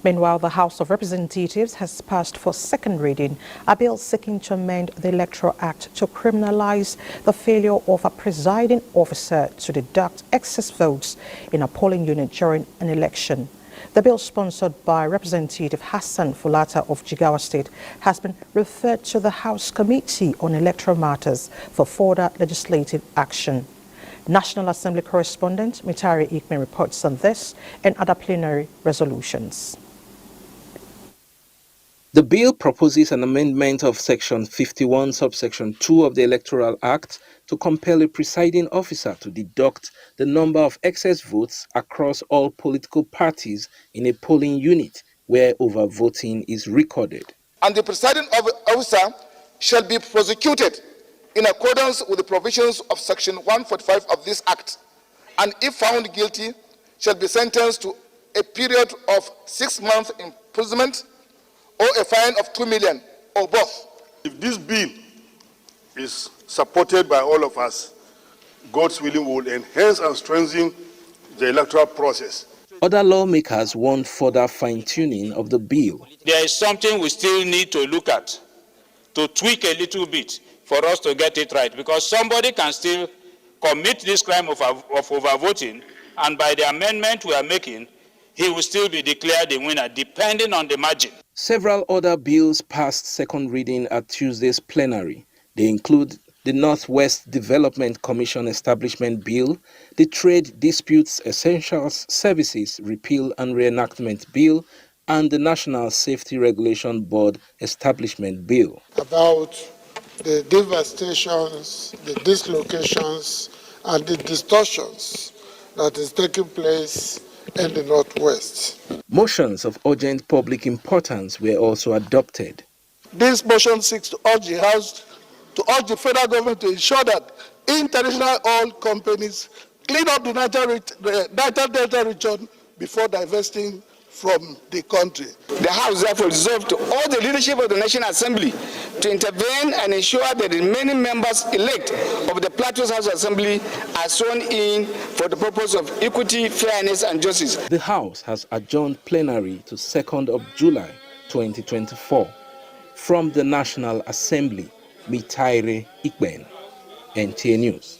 Meanwhile, the House of Representatives has passed for second reading a bill seeking to amend the Electoral Act to criminalize the failure of a presiding officer to deduct excess votes in a polling unit during an election. The bill, sponsored by Representative Hassan Fulata of Jigawa State, has been referred to the House Committee on Electoral Matters for further legislative action. National Assembly correspondent Mitari Ikme reports on this and other plenary resolutions. The bill proposes an amendment of Section 51, subsection 2 of the Electoral Act to compel a presiding officer to deduct the number of excess votes across all political parties in a polling unit where overvoting is recorded. And the presiding officer shall be prosecuted in accordance with the provisions of Section 145 of this Act, and if found guilty, shall be sentenced to a period of 6 months imprisonment or a fine of 2 million, or both. If this bill is supported by all of us, God's willing will enhance and strengthen the electoral process. Other lawmakers want further fine-tuning of the bill. There is something we still need to look at, to tweak a little bit for us to get it right, because somebody can still commit this crime of overvoting, and by the amendment we are making, he will still be declared the winner, depending on the margin. Several other bills passed second reading at Tuesday's plenary. They include the Northwest Development Commission Establishment Bill, the Trade Disputes Essentials Services Repeal and Reenactment Bill, and the National Safety Regulation Board Establishment Bill. About the devastations, the dislocations, and the distortions that is taking place in the Northwest. Motions of urgent public importance were also adopted. This motion seeks to urge the House to urge the federal government to ensure that international oil companies clean up the Niger Delta region before divesting from the country. The House therefore resolved to urge the leadership of the National Assembly to intervene and ensure that the remaining members elect of the Plateau House Assembly are sworn in for the purpose of equity, fairness, and justice. The House has adjourned plenary to 2nd of July 2024. From the National Assembly, Mitaire Ikben, NTA News.